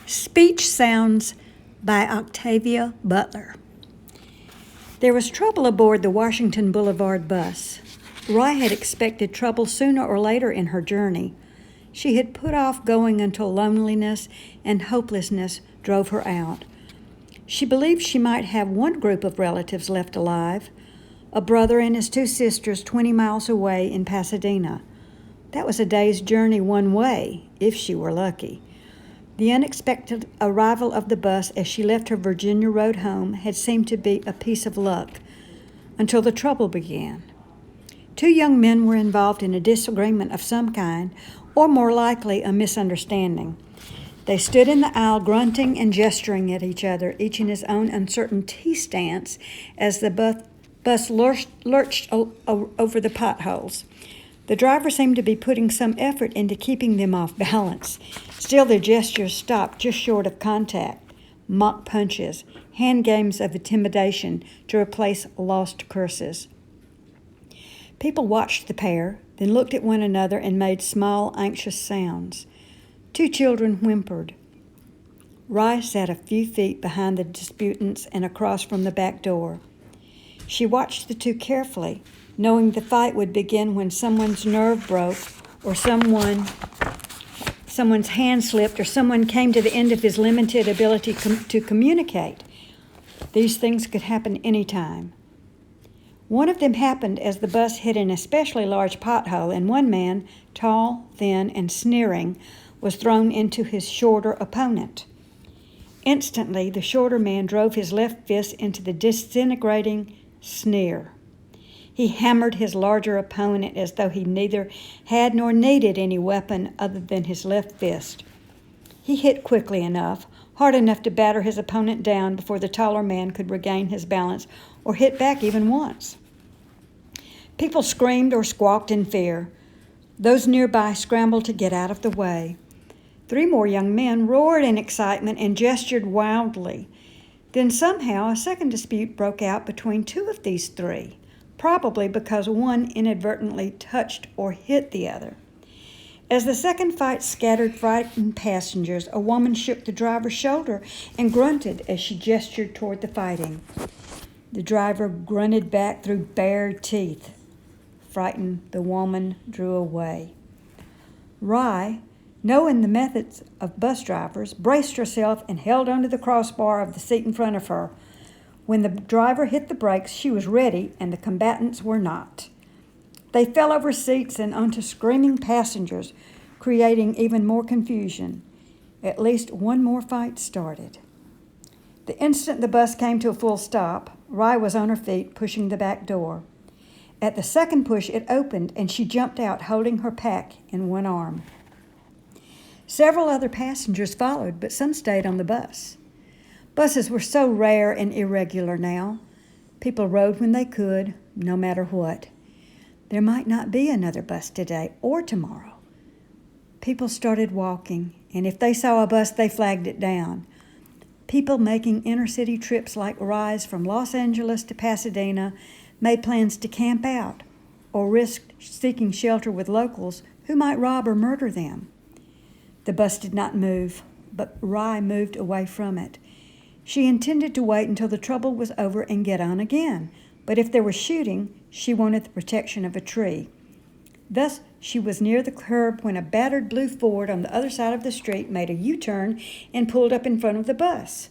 Speech Sounds by Octavia Butler. There was trouble aboard the Washington Boulevard bus. Rye had expected trouble sooner or later in her journey. She had put off going until loneliness and hopelessness drove her out. She believed she might have one group of relatives left alive, a brother and his two sisters 20 miles away in Pasadena. That was a day's journey one way, if she were lucky. The unexpected arrival of the bus as she left her Virginia road home had seemed to be a piece of luck, until the trouble began. Two young men were involved in a disagreement of some kind, or more likely a misunderstanding. They stood in the aisle grunting and gesturing at each other, each in his own uncertain T-stance, as the bus lurched over the potholes. The driver seemed to be putting some effort into keeping them off balance. Still, their gestures stopped just short of contact, mock punches, hand games of intimidation to replace lost curses. People watched the pair, then looked at one another and made small, anxious sounds. Two children whimpered. Rye sat a few feet behind the disputants and across from the back door. She watched the two carefully, knowing the fight would begin when someone's nerve broke or someone's hand slipped or someone came to the end of his limited ability to communicate. These things could happen any time. One of them happened as the bus hit an especially large pothole, and one man, tall, thin, and sneering, was thrown into his shorter opponent. Instantly, the shorter man drove his left fist into the disintegrating sneer. He hammered his larger opponent as though he neither had nor needed any weapon other than his left fist. He hit quickly enough, hard enough to batter his opponent down before the taller man could regain his balance or hit back even once. People screamed or squawked in fear. Those nearby scrambled to get out of the way. 3 more young men roared in excitement and gestured wildly. Then somehow a second dispute broke out between 2 of these 3. Probably because one inadvertently touched or hit the other. As the second fight scattered frightened passengers, a woman shook the driver's shoulder and grunted as she gestured toward the fighting. The driver grunted back through bared teeth. Frightened, the woman drew away. Rye, knowing the methods of bus drivers, braced herself and held onto the crossbar of the seat in front of her. When the driver hit the brakes, she was ready, and the combatants were not. They fell over seats and onto screaming passengers, creating even more confusion. At least one more fight started. The instant the bus came to a full stop, Rye was on her feet, pushing the back door. At the second push, it opened, and she jumped out, holding her pack in one arm. Several other passengers followed, but some stayed on the bus. Buses were so rare and irregular now. People rode when they could, no matter what. There might not be another bus today or tomorrow. People started walking, and if they saw a bus, they flagged it down. People making inner-city trips like Rye's from Los Angeles to Pasadena made plans to camp out or risked seeking shelter with locals who might rob or murder them. The bus did not move, but Rye moved away from it. She intended to wait until the trouble was over and get on again, but if there was shooting, she wanted the protection of a tree. Thus, she was near the curb when a battered blue Ford on the other side of the street made a U-turn and pulled up in front of the bus.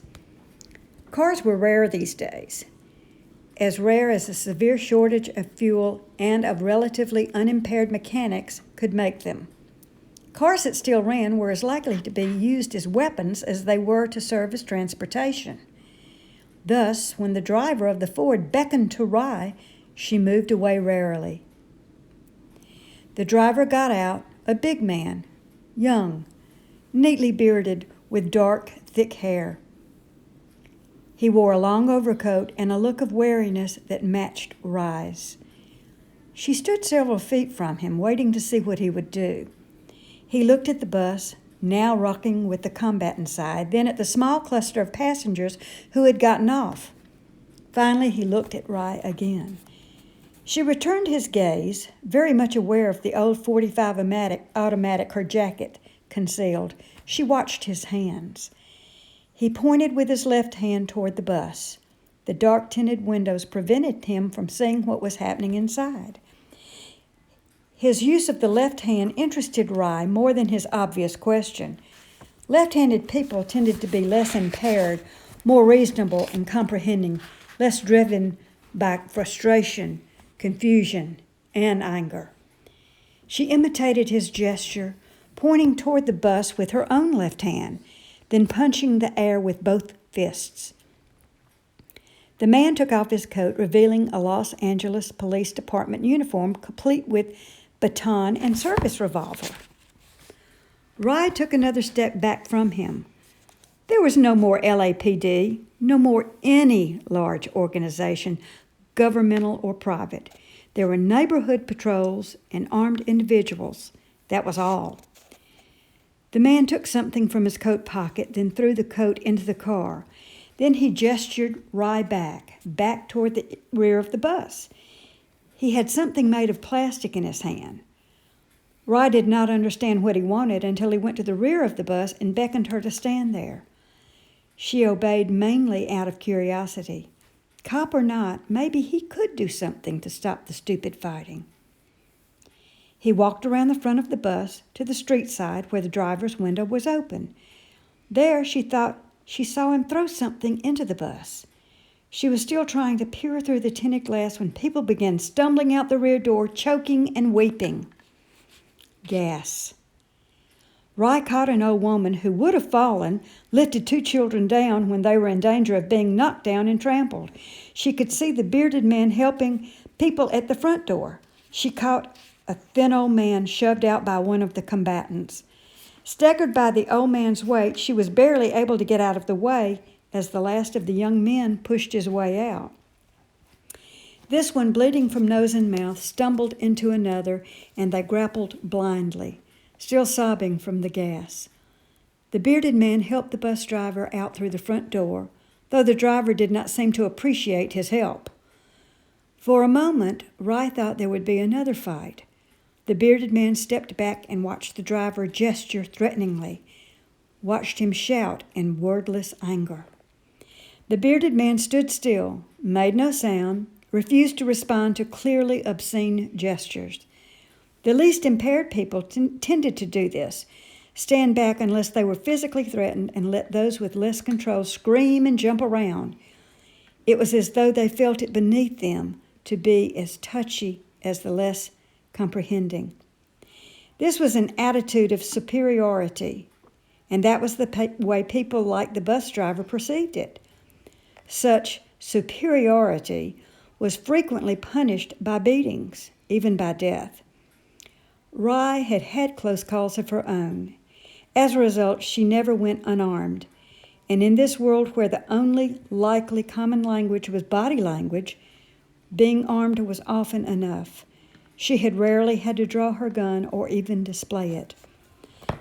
Cars were rare these days, as rare as a severe shortage of fuel and of relatively unimpaired mechanics could make them. Cars that still ran were as likely to be used as weapons as they were to serve as transportation. Thus, when the driver of the Ford beckoned to Rye, she moved away warily. The driver got out, a big man, young, neatly bearded, with dark, thick hair. He wore a long overcoat and a look of wariness that matched Rye's. She stood several feet from him, waiting to see what he would do. He looked at the bus, now rocking with the combatant side, then at the small cluster of passengers who had gotten off. Finally, he looked at Rye again. She returned his gaze, very much aware of the old .45 automatic her jacket concealed. She watched his hands. He pointed with his left hand toward the bus. The dark-tinted windows prevented him from seeing what was happening inside. His use of the left hand interested Rye more than his obvious question. Left-handed people tended to be less impaired, more reasonable and comprehending, less driven by frustration, confusion, and anger. She imitated his gesture, pointing toward the bus with her own left hand, then punching the air with both fists. The man took off his coat, revealing a Los Angeles Police Department uniform complete with baton and service revolver. Rye took another step back from him. There was no more LAPD, no more any large organization, governmental or private. There were neighborhood patrols and armed individuals. That was all. The man took something from his coat pocket, then threw the coat into the car. Then he gestured Rye back toward the rear of the bus. He had something made of plastic in his hand. Rye did not understand what he wanted until he went to the rear of the bus and beckoned her to stand there. She obeyed mainly out of curiosity. Cop or not, maybe he could do something to stop the stupid fighting. He walked around the front of the bus to the street side where the driver's window was open. There, she thought she saw him throw something into the bus. She was still trying to peer through the tinted glass when people began stumbling out the rear door, choking and weeping. Gas. Rye caught an old woman who would have fallen, lifted two children down when they were in danger of being knocked down and trampled. She could see the bearded man helping people at the front door. She caught a thin old man shoved out by one of the combatants. Staggered by the old man's weight, she was barely able to get out of the way as the last of the young men pushed his way out. This one, bleeding from nose and mouth, stumbled into another, and they grappled blindly, still sobbing from the gas. The bearded man helped the bus driver out through the front door, though the driver did not seem to appreciate his help. For a moment, Rye thought there would be another fight. The bearded man stepped back and watched the driver gesture threateningly, watched him shout in wordless anger. The bearded man stood still, made no sound, refused to respond to clearly obscene gestures. The least impaired people tended to do this, stand back unless they were physically threatened and let those with less control scream and jump around. It was as though they felt it beneath them to be as touchy as the less comprehending. This was an attitude of superiority, and that was the way people like the bus driver perceived it. Such superiority was frequently punished by beatings, even by death. Rye had had close calls of her own. As a result, she never went unarmed. And in this world where the only likely common language was body language, being armed was often enough. She had rarely had to draw her gun or even display it.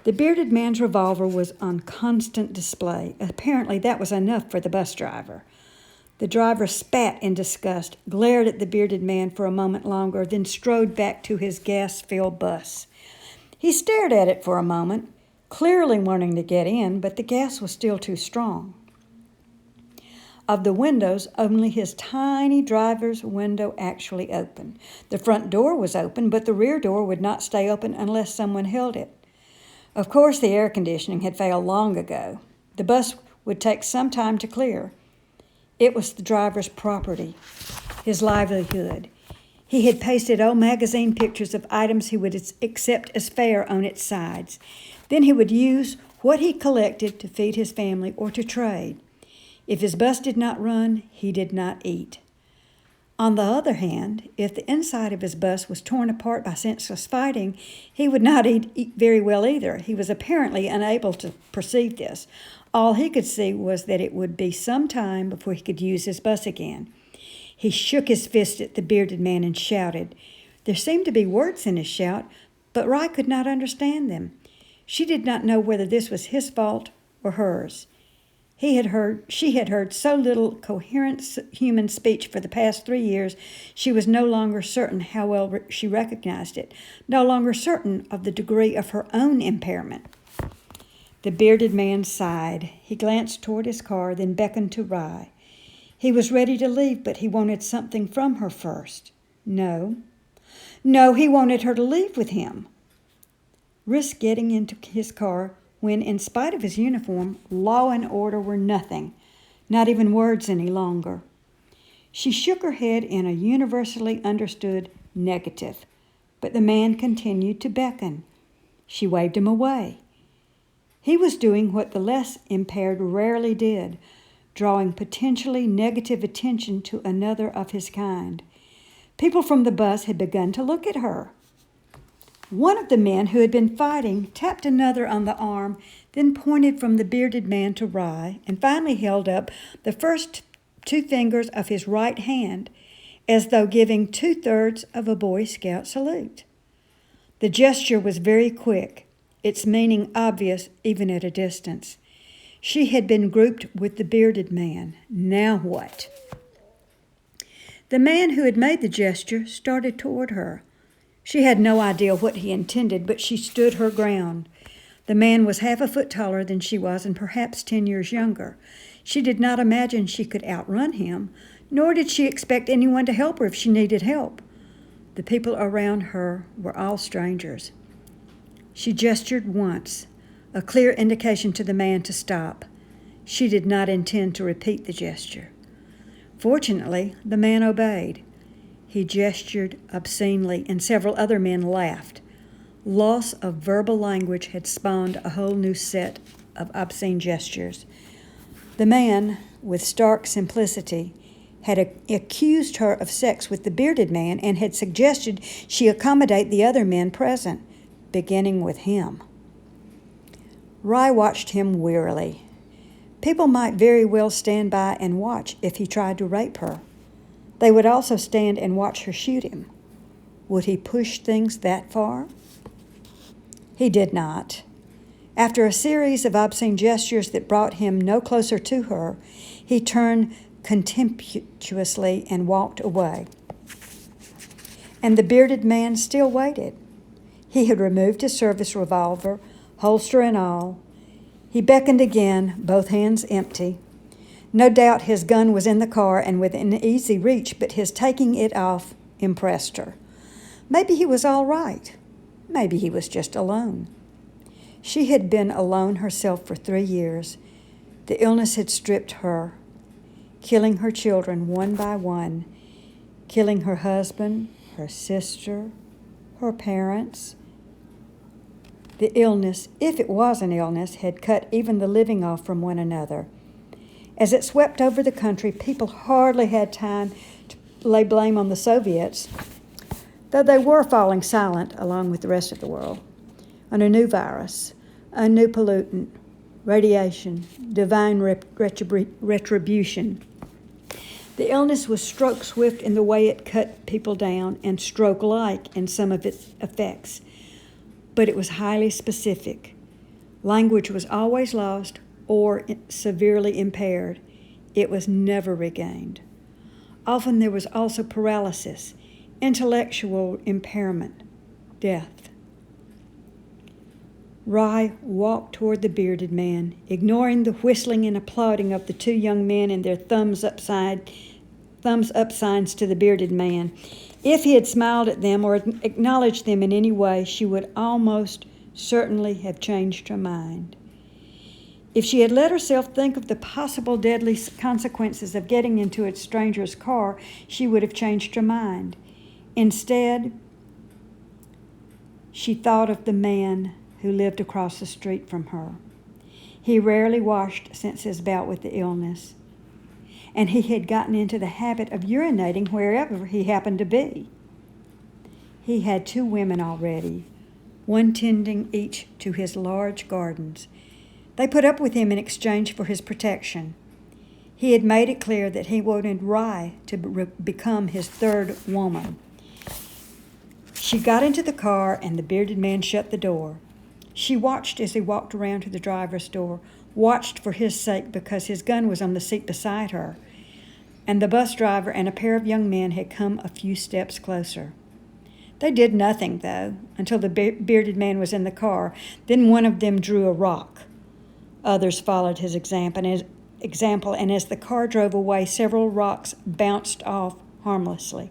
The bearded man's revolver was on constant display. Apparently, that was enough for the bus driver. The driver spat in disgust, glared at the bearded man for a moment longer, then strode back to his gas-filled bus. He stared at it for a moment, clearly wanting to get in, but the gas was still too strong. Of the windows, only his tiny driver's window actually opened. The front door was open, but the rear door would not stay open unless someone held it. Of course, the air conditioning had failed long ago. The bus would take some time to clear. It was the driver's property, his livelihood. He had pasted old magazine pictures of items he would accept as fare on its sides. Then he would use what he collected to feed his family or to trade. If his bus did not run, he did not eat. On the other hand, if the inside of his bus was torn apart by senseless fighting, he would not eat very well either. He was apparently unable to perceive this. All he could see was that it would be some time before he could use his bus again. He shook his fist at the bearded man and shouted. There seemed to be words in his shout, but Rye could not understand them. She did not know whether this was his fault or hers. She had heard so little coherent human speech for the past 3 years, she was no longer certain how well she recognized it, no longer certain of the degree of her own impairment. The bearded man sighed. He glanced toward his car, then beckoned to Rye. He was ready to leave, but he wanted something from her first. No, he wanted her to leave with him. Risked getting into his car when, in spite of his uniform, law and order were nothing, not even words any longer. She shook her head in a universally understood negative, but the man continued to beckon. She waved him away. He was doing what the less impaired rarely did, drawing potentially negative attention to another of his kind. People from the bus had begun to look at her. One of the men who had been fighting tapped another on the arm, then pointed from the bearded man to Rye, and finally held up the first 2 fingers of his right hand, as though giving 2/3 of a Boy Scout salute. The gesture was very quick, its meaning obvious even at a distance. She had been grouped with the bearded man. Now what? The man who had made the gesture started toward her. She had no idea what he intended, but she stood her ground. The man was half a foot taller than she was and perhaps 10 years younger. She did not imagine she could outrun him, nor did she expect anyone to help her if she needed help. The people around her were all strangers. She gestured once, a clear indication to the man to stop. She did not intend to repeat the gesture. Fortunately, the man obeyed. He gestured obscenely, and several other men laughed. Loss of verbal language had spawned a whole new set of obscene gestures. The man, with stark simplicity, had accused her of sex with the bearded man and had suggested she accommodate the other men present, beginning with him. Rye watched him wearily. People might very well stand by and watch if he tried to rape her. They would also stand and watch her shoot him. Would he push things that far? He did not. After a series of obscene gestures that brought him no closer to her, he turned contemptuously and walked away. And the bearded man still waited. He had removed his service revolver, holster and all. He beckoned again, both hands empty. No doubt his gun was in the car and within easy reach, but his taking it off impressed her. Maybe he was all right. Maybe he was just alone. She had been alone herself for 3 years. The illness had stripped her, killing her children one by one, killing her husband, her sister, her parents. The illness, if it was an illness, had cut even the living off from one another. As it swept over the country, people hardly had time to lay blame on the Soviets, though they were falling silent along with the rest of the world, on a new virus, a new pollutant, radiation, divine retribution. The illness was stroke-swift in the way it cut people down and stroke-like in some of its effects, but it was highly specific. Language was always lost or severely impaired. It was never regained. Often there was also paralysis, intellectual impairment, death. Rye walked toward the bearded man, ignoring the whistling and applauding of the 2 young men and their thumbs up signs to the bearded man. If he had smiled at them or acknowledged them in any way, she would almost certainly have changed her mind. If she had let herself think of the possible deadly consequences of getting into a stranger's car, she would have changed her mind. Instead, she thought of the man who lived across the street from her. He rarely washed since his bout with the illness, and he had gotten into the habit of urinating wherever he happened to be. He had 2 women already, one tending each to his large gardens. They put up with him in exchange for his protection. He had made it clear that he wanted Rye to become his 3rd woman. She got into the car, and the bearded man shut the door. She watched as he walked around to the driver's door, watched for his sake because his gun was on the seat beside her, and the bus driver and a pair of young men had come a few steps closer. They did nothing, though, until the bearded man was in the car. Then one of them drew a rock. Others followed his example, and as the car drove away, several rocks bounced off harmlessly.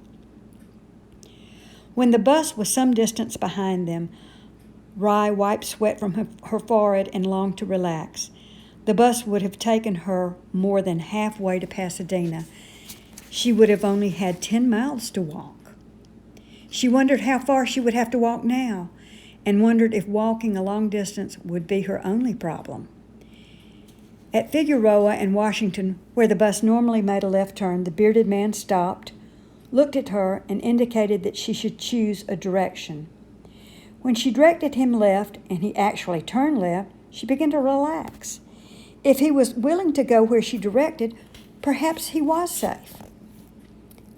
When the bus was some distance behind them, Rye wiped sweat from her forehead and longed to relax. The bus would have taken her more than halfway to Pasadena. She would have only had 10 miles to walk. She wondered how far she would have to walk now, and wondered if walking a long distance would be her only problem. At Figueroa and Washington, where the bus normally made a left turn, the bearded man stopped, looked at her, and indicated that she should choose a direction. When she directed him left, and he actually turned left, she began to relax. If he was willing to go where she directed, perhaps he was safe.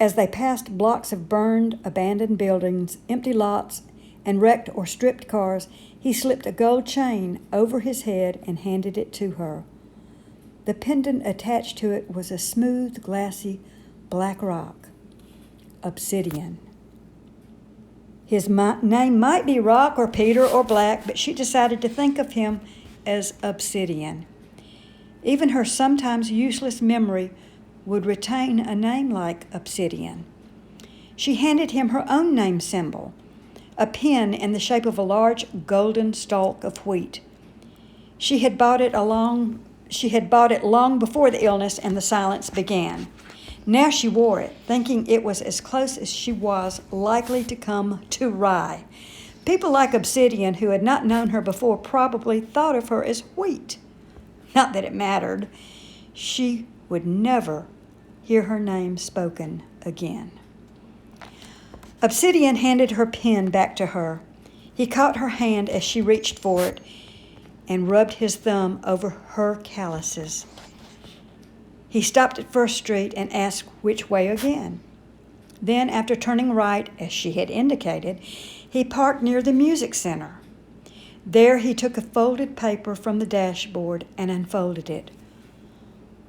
As they passed blocks of burned, abandoned buildings, empty lots, and wrecked or stripped cars, he slipped a gold chain over his head and handed it to her. The pendant attached to it was a smooth, glassy, black rock. Obsidian. His name might be Rock or Peter or Black, but she decided to think of him as Obsidian. Even her sometimes useless memory would retain a name like Obsidian. She handed him her own name symbol, a pin in the shape of a large golden stalk of wheat. She had bought it long before the illness and the silence began. Now she wore it, thinking it was as close as she was likely to come to Rye. People like Obsidian, who had not known her before, probably thought of her as wheat. Not that it mattered. She would never hear her name spoken again. Obsidian handed her pen back to her. He caught her hand as she reached for it and rubbed his thumb over her calluses. He stopped at First Street and asked which way again. Then, after turning right, as she had indicated, he parked near the music center. There he took a folded paper from the dashboard and unfolded it.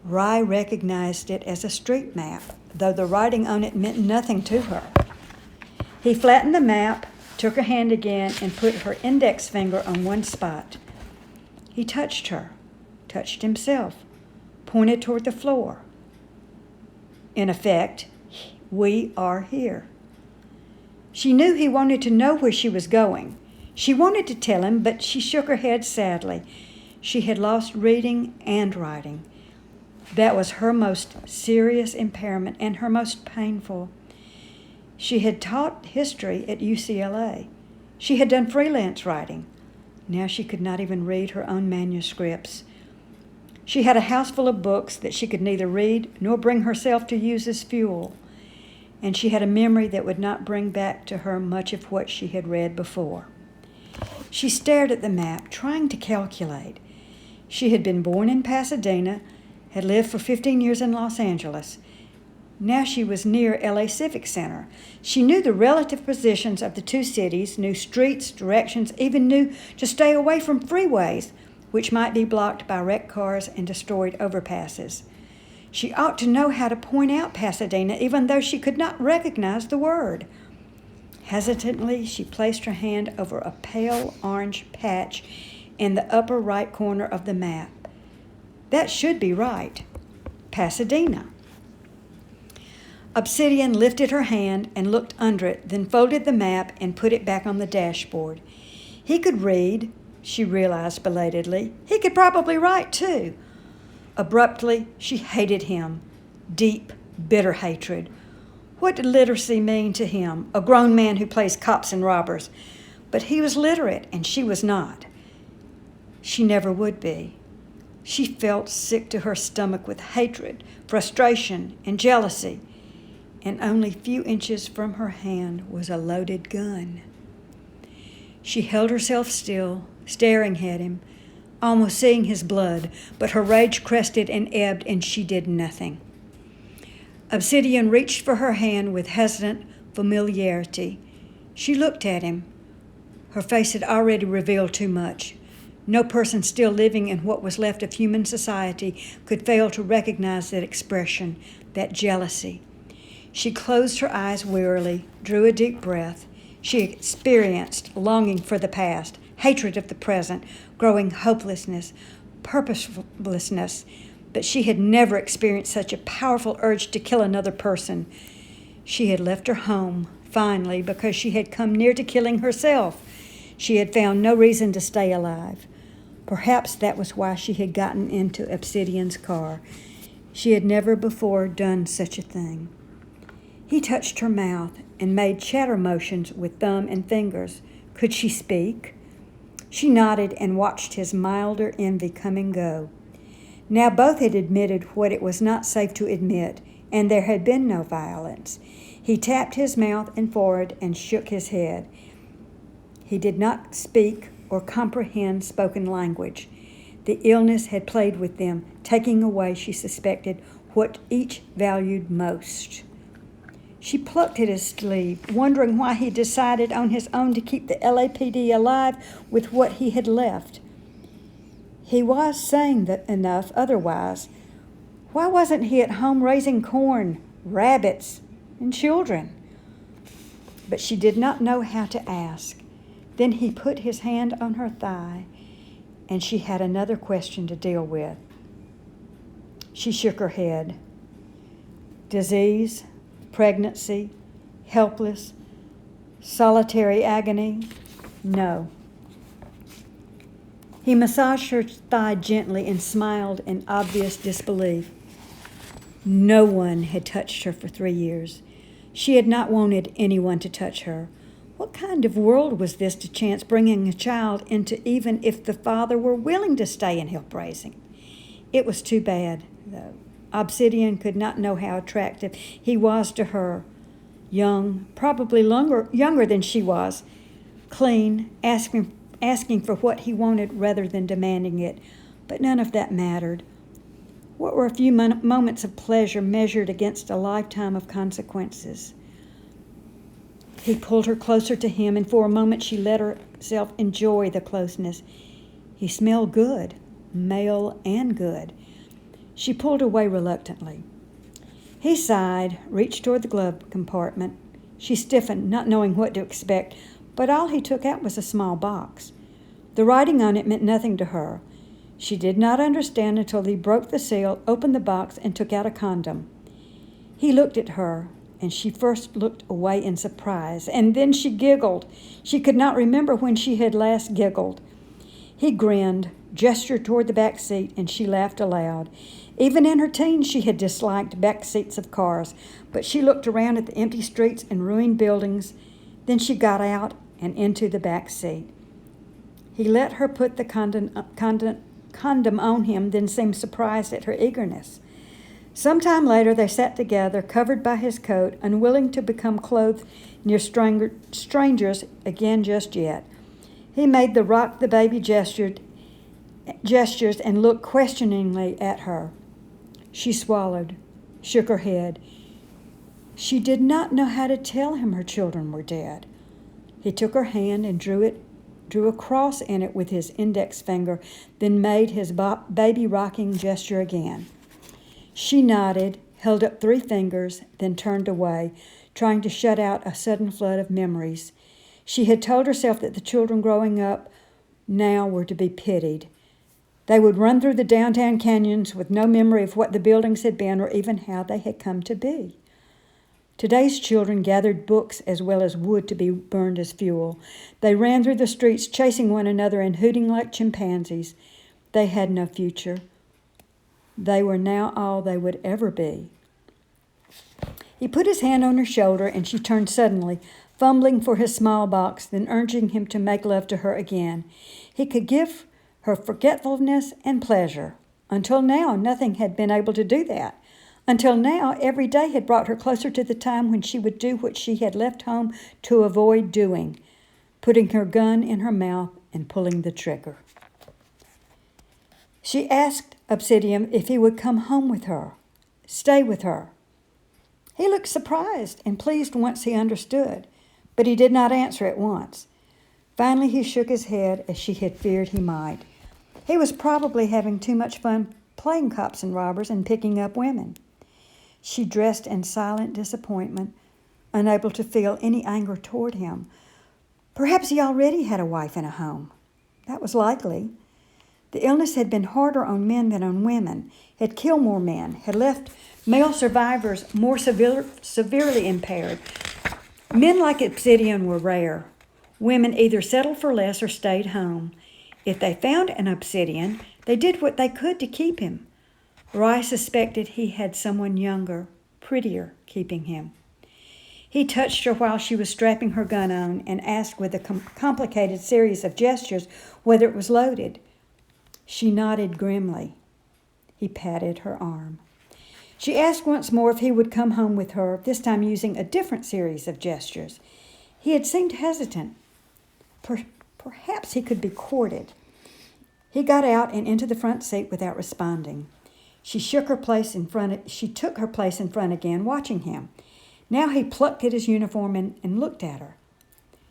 Rye recognized it as a street map, though the writing on it meant nothing to her. He flattened the map, took her hand again, and put her index finger on one spot. He touched her, touched himself, pointed toward the floor. In effect, we are here. She knew he wanted to know where she was going. She wanted to tell him, but she shook her head sadly. She had lost reading and writing. That was her most serious impairment and her most painful. She had taught history at UCLA. She had done freelance writing. Now she could not even read her own manuscripts. She had a house full of books that she could neither read nor bring herself to use as fuel. And she had a memory that would not bring back to her much of what she had read before. She stared at the map, trying to calculate. She had been born in Pasadena, had lived for 15 years in Los Angeles. Now she was near LA Civic Center. She knew the relative positions of the two cities, knew streets, directions, even knew to stay away from freeways, which might be blocked by wrecked cars and destroyed overpasses. She ought to know how to point out Pasadena, even though she could not recognize the word. Hesitantly, she placed her hand over a pale orange patch in the upper right corner of the map. That should be right. Pasadena. Obsidian lifted her hand and looked under it, then folded the map and put it back on the dashboard. He could read, she realized belatedly. He could probably write, too. Abruptly, she hated him. Deep, bitter hatred. What did literacy mean to him, a grown man who plays cops and robbers? But he was literate, and she was not. She never would be. She felt sick to her stomach with hatred, frustration, and jealousy. And only a few inches from her hand was a loaded gun. She held herself still, staring at him, almost seeing his blood, but her rage crested and ebbed, and she did nothing. Obsidian reached for her hand with hesitant familiarity. She looked at him. Her face had already revealed too much. No person still living in what was left of human society could fail to recognize that expression, that jealousy. She closed her eyes wearily, drew a deep breath. She experienced longing for the past, hatred of the present, growing hopelessness, purposelessness, but she had never experienced such a powerful urge to kill another person. She had left her home, finally, because she had come near to killing herself. She had found no reason to stay alive. Perhaps that was why she had gotten into Obsidian's car. She had never before done such a thing. He touched her mouth and made chatter motions with thumb and fingers. Could she speak? She nodded and watched his milder envy come and go. Now both had admitted what it was not safe to admit, and there had been no violence. He tapped his mouth and forehead and shook his head. He did not speak or comprehend spoken language. The illness had played with them, taking away, she suspected, what each valued most. She plucked at his sleeve, wondering why he decided on his own to keep the LAPD alive with what he had left. He was saying that enough otherwise. Why wasn't he at home raising corn, rabbits, and children? But she did not know how to ask. Then he put his hand on her thigh, and she had another question to deal with. She shook her head. Disease, pregnancy, helpless, solitary agony? No. He massaged her thigh gently and smiled in obvious disbelief. No one had touched her for 3 years. She had not wanted anyone to touch her. What kind of world was this to chance bringing a child into, even if the father were willing to stay and help raising? It was too bad, though. Obsidian could not know how attractive he was to her. Young, probably younger than she was, clean, asking for what he wanted rather than demanding it, but none of that mattered. What were a few moments of pleasure measured against a lifetime of consequences? He pulled her closer to him, and for a moment she let herself enjoy the closeness. He smelled good, male and good. She pulled away reluctantly. He sighed, reached toward the glove compartment. She stiffened, not knowing what to expect, but all he took out was a small box. The writing on it meant nothing to her. She did not understand until he broke the seal, opened the box, and took out a condom. He looked at her, and she first looked away in surprise, and then she giggled. She could not remember when she had last giggled. He grinned, gestured toward the back seat, and she laughed aloud. Even in her teens, she had disliked back seats of cars, but she looked around at the empty streets and ruined buildings. Then she got out and into the back seat. He let her put the condom on him, then seemed surprised at her eagerness. Some time later, they sat together, covered by his coat, unwilling to become clothed near strangers again just yet. He made the rock the baby gestures and looked questioningly at her. She swallowed, shook her head. She did not know how to tell him her children were dead. He took her hand and drew a cross in it with his index finger, then made his baby rocking gesture again. She nodded, held up 3 fingers, then turned away, trying to shut out a sudden flood of memories. She had told herself that the children growing up now were to be pitied. They would run through the downtown canyons with no memory of what the buildings had been or even how they had come to be. Today's children gathered books as well as wood to be burned as fuel. They ran through the streets chasing one another and hooting like chimpanzees. They had no future. They were now all they would ever be. He put his hand on her shoulder, and she turned suddenly, fumbling for his small box, then urging him to make love to her again. He could give her forgetfulness and pleasure. Until now, nothing had been able to do that. Until now, every day had brought her closer to the time when she would do what she had left home to avoid doing, putting her gun in her mouth and pulling the trigger. She asked Obsidian if he would come home with her, stay with her. He looked surprised and pleased once he understood, but he did not answer at once. Finally, he shook his head as she had feared he might. He was probably having too much fun playing cops and robbers and picking up women. She dressed in silent disappointment, unable to feel any anger toward him. Perhaps he already had a wife and a home. That was likely. The illness had been harder on men than on women, had killed more men, had left male survivors more severely impaired. Men like Obsidian were rare. Women either settled for less or stayed home. If they found an Obsidian, they did what they could to keep him. Rye suspected he had someone younger, prettier, keeping him. He touched her while she was strapping her gun on and asked with a complicated series of gestures whether it was loaded. She nodded grimly. He patted her arm. She asked once more if he would come home with her, this time using a different series of gestures. He had seemed hesitant. Perhaps he could be courted. He got out and into the front seat without responding. She took her place in front again, watching him. Now he plucked at his uniform and looked at her.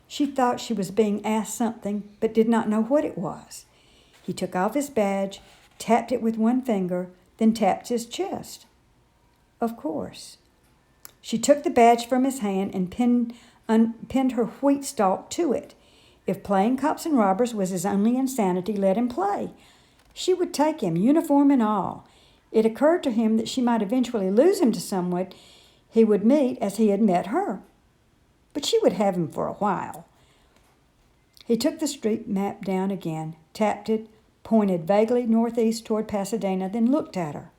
She thought she was being asked something, but did not know what it was. He took off his badge, tapped it with one finger, then tapped his chest. Of course. She took the badge from his hand and pinned her wheat stalk to it. If playing cops and robbers was his only insanity, let him play. She would take him, uniform and all. It occurred to him that she might eventually lose him to someone he would meet as he had met her. But she would have him for a while. He took the street map down again, tapped it, pointed vaguely northeast toward Pasadena, then looked at her.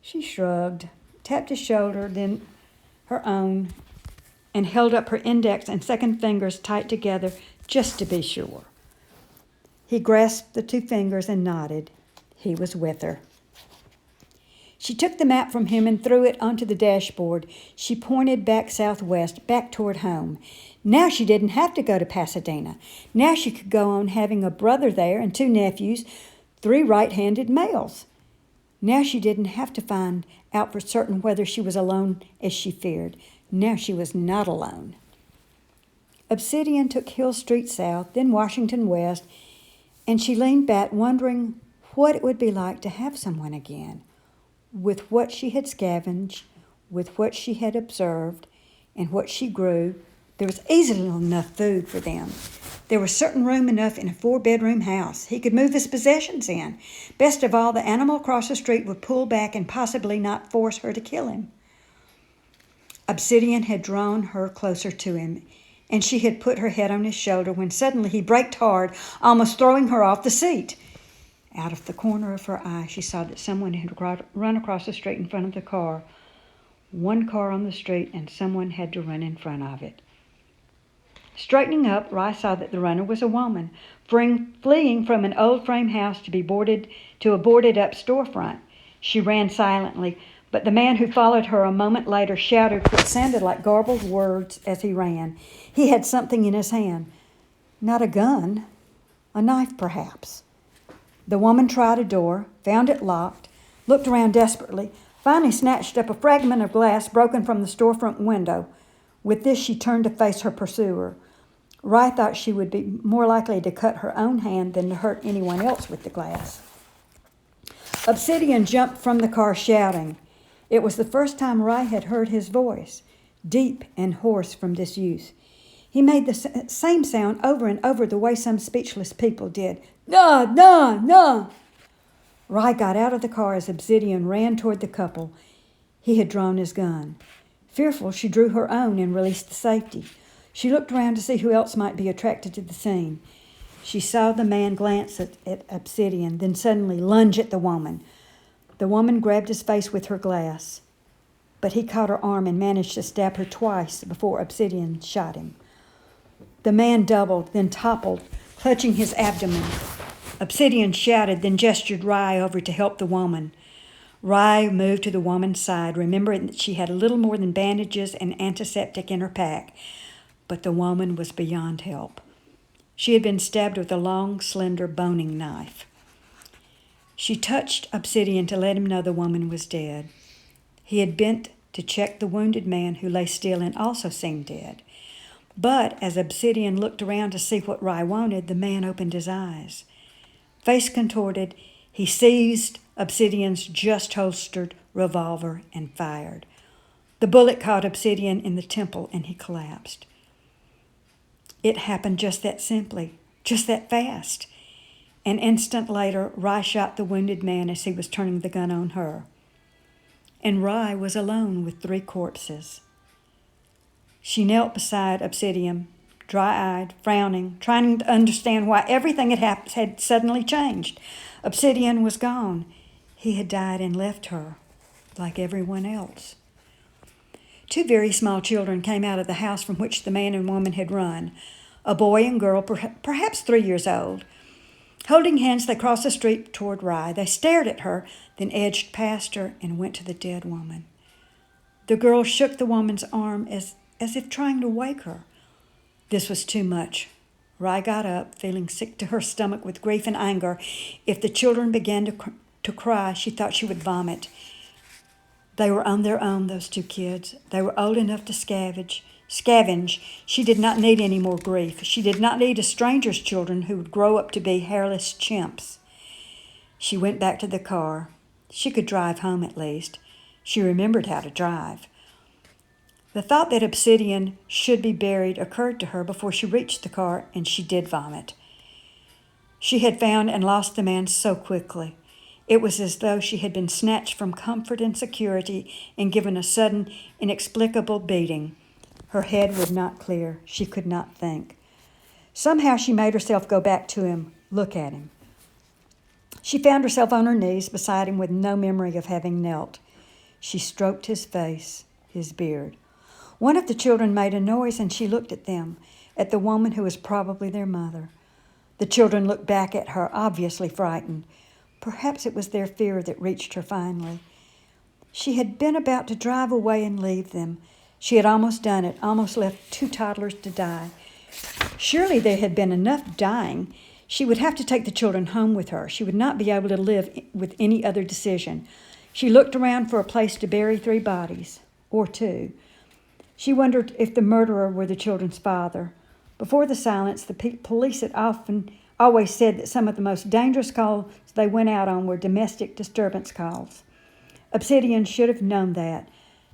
She shrugged, tapped his shoulder, then her own, and held up her index and second fingers tight together just to be sure. He grasped the two fingers and nodded. He was with her. She took the map from him and threw it onto the dashboard. She pointed back southwest, back toward home. Now she didn't have to go to Pasadena. Now she could go on having a brother there and two nephews, 3 right-handed males. Now she didn't have to find out for certain whether she was alone as she feared. Now she was not alone. Obsidian took Hill Street south, then Washington west, and she leaned back wondering what it would be like to have someone again. With what she had scavenged, with what she had observed, and what she grew, there was easily enough food for them. There was certain room enough in a 4-bedroom house. He could move his possessions in. Best of all, the animal across the street would pull back and possibly not force her to kill him. Obsidian had drawn her closer to him, and she had put her head on his shoulder when suddenly he braked hard, almost throwing her off the seat. Out of the corner of her eye, she saw that someone had run across the street in front of the car. One car on the street, and someone had to run in front of it. Straightening up, Rye saw that the runner was a woman, fleeing from an old frame house to a boarded-up storefront. She ran silently, but the man who followed her a moment later shouted what sounded like garbled words as he ran. He had something in his hand. Not a gun, a knife perhaps. The woman tried a door, found it locked, looked around desperately, finally snatched up a fragment of glass broken from the storefront window. With this, she turned to face her pursuer. Rye thought she would be more likely to cut her own hand than to hurt anyone else with the glass. Obsidian jumped from the car shouting. It was the first time Rye had heard his voice, deep and hoarse from disuse. He made the same sound over and over the way some speechless people did. No, no, no. Rye got out of the car as Obsidian ran toward the couple. He had drawn his gun. Fearful, she drew her own and released the safety. She looked around to see who else might be attracted to the scene. She saw the man glance at Obsidian, then suddenly lunge at the woman. The woman grabbed his face with her glass, but he caught her arm and managed to stab her twice before Obsidian shot him. The man doubled, then toppled, clutching his abdomen. Obsidian shouted, then gestured Rye over to help the woman. Rye moved to the woman's side, remembering that she had little more than bandages and antiseptic in her pack, but the woman was beyond help. She had been stabbed with a long, slender boning knife. She touched Obsidian to let him know the woman was dead. He had bent to check the wounded man who lay still and also seemed dead. But as Obsidian looked around to see what Rye wanted, the man opened his eyes. Face contorted, he seized Obsidian's just holstered revolver and fired. The bullet caught Obsidian in the temple and he collapsed. It happened just that simply, just that fast. An instant later, Rye shot the wounded man as he was turning the gun on her. And Rye was alone with 3 corpses. She knelt beside Obsidian, dry-eyed, frowning, trying to understand why everything had suddenly changed. Obsidian was gone. He had died and left her, like everyone else. 2 very small children came out of the house from which the man and woman had run, a boy and girl, perhaps 3 years old. Holding hands, they crossed the street toward Rye. They stared at her, then edged past her and went to the dead woman. The girl shook the woman's arm as if trying to wake her. This was too much. Rye got up, feeling sick to her stomach with grief and anger. If the children began to cry, she thought she would vomit. They were on their own, those 2 kids. They were old enough to scavenge. She did not need any more grief. She did not need a stranger's children who would grow up to be hairless chimps. She went back to the car. She could drive home at least. She remembered how to drive. The thought that Obsidian should be buried occurred to her before she reached the car, and she did vomit. She had found and lost the man so quickly. It was as though she had been snatched from comfort and security and given a sudden, inexplicable beating. Her head would not clear. She could not think. Somehow she made herself go back to him, look at him. She found herself on her knees beside him with no memory of having knelt. She stroked his face, his beard. One of the children made a noise, and she looked at them, at the woman who was probably their mother. The children looked back at her, obviously frightened. Perhaps it was their fear that reached her finally. She had been about to drive away and leave them. She had almost done it, almost left 2 toddlers to die. Surely there had been enough dying. She would have to take the children home with her. She would not be able to live with any other decision. She looked around for a place to bury 3 bodies, or 2. She wondered if the murderer were the children's father. Before the silence, the police had always said that some of the most dangerous calls they went out on were domestic disturbance calls. Obsidian should have known that.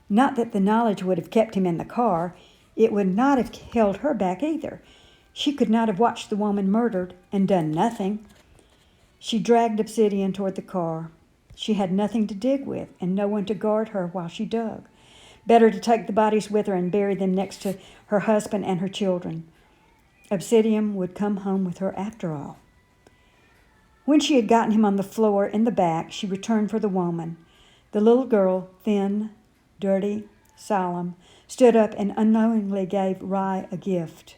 Not that the knowledge would have kept him in the car. It would not have held her back either. She could not have watched the woman murdered and done nothing. She dragged Obsidian toward the car. She had nothing to dig with and no one to guard her while she dug. Better to take the bodies with her and bury them next to her husband and her children. Obsidian would come home with her after all. When she had gotten him on the floor in the back, she returned for the woman. The little girl, thin, dirty, solemn, stood up and unknowingly gave Rye a gift.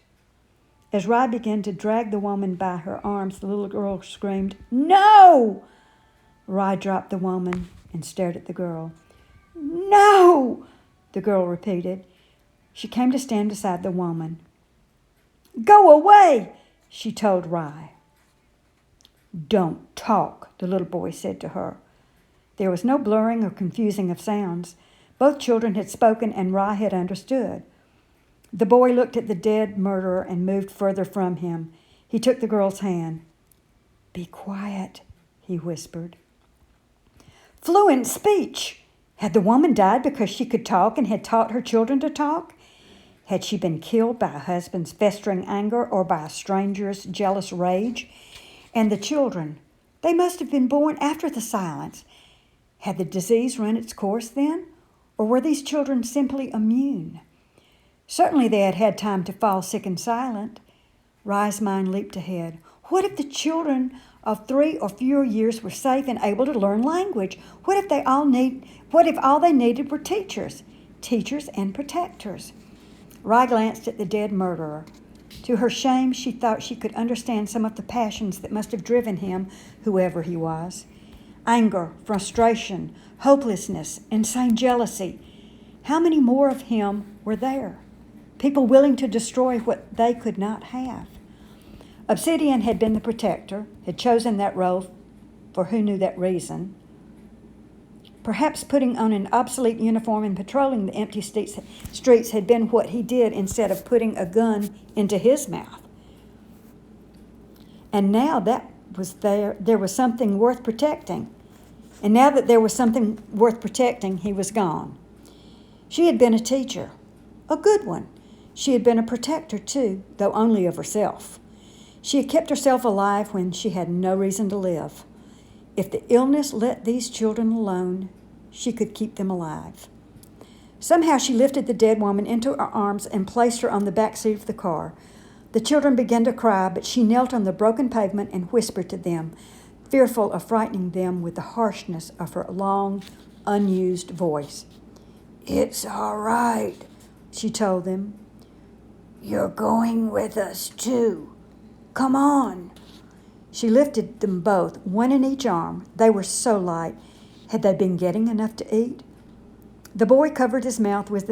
As Rye began to drag the woman by her arms, the little girl screamed, "No!" Rye dropped the woman and stared at the girl. "No!" the girl repeated. She came to stand beside the woman. "Go away," she told Rye. "Don't talk," the little boy said to her. There was no blurring or confusing of sounds. Both children had spoken and Rye had understood. The boy looked at the dead murderer and moved further from him. He took the girl's hand. "Be quiet," he whispered. Fluent speech. Had the woman died because she could talk and had taught her children to talk? Had she been killed by a husband's festering anger or by a stranger's jealous rage? And the children, they must have been born after the silence. Had the disease run its course then? Or were these children simply immune? Certainly they had had time to fall sick and silent. Rye's mind leaped ahead. What if the children of 3 or fewer years were safe and able to learn language? What if all they needed were teachers and protectors? Rye glanced at the dead murderer. To her shame, she thought she could understand some of the passions that must have driven him, whoever he was. Anger, frustration, hopelessness, insane jealousy. How many more of him were there? People willing to destroy what they could not have. Obsidian had been the protector, had chosen that role for who knew that reason. Perhaps putting on an obsolete uniform and patrolling the empty streets had been what he did instead of putting a gun into his mouth. And now that was there was something worth protecting. And now that there was something worth protecting, he was gone. She had been a teacher, a good one. She had been a protector too, though only of herself. She had kept herself alive when she had no reason to live. If the illness let these children alone, she could keep them alive. Somehow she lifted the dead woman into her arms and placed her on the back seat of the car. The children began to cry, but she knelt on the broken pavement and whispered to them, fearful of frightening them with the harshness of her long, unused voice. "It's all right," she told them. "You're going with us, too. Come on." She lifted them both, one in each arm. They were so light. Had they been getting enough to eat? The boy covered her mouth with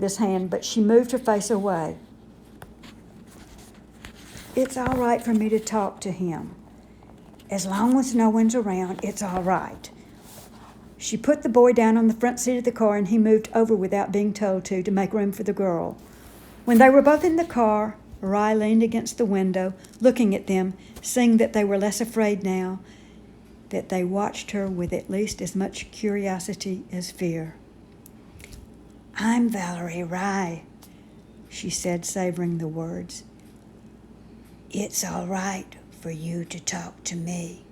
his hand, but she moved her face away. "It's all right for me to talk to him. As long as no one's around, it's all right." She put the boy down on the front seat of the car, and he moved over without being told to make room for the girl. When they were both in the car, Rye leaned against the window, looking at them, seeing that they were less afraid now, that they watched her with at least as much curiosity as fear. "I'm Valerie Rye," she said, savoring the words. "It's all right for you to talk to me."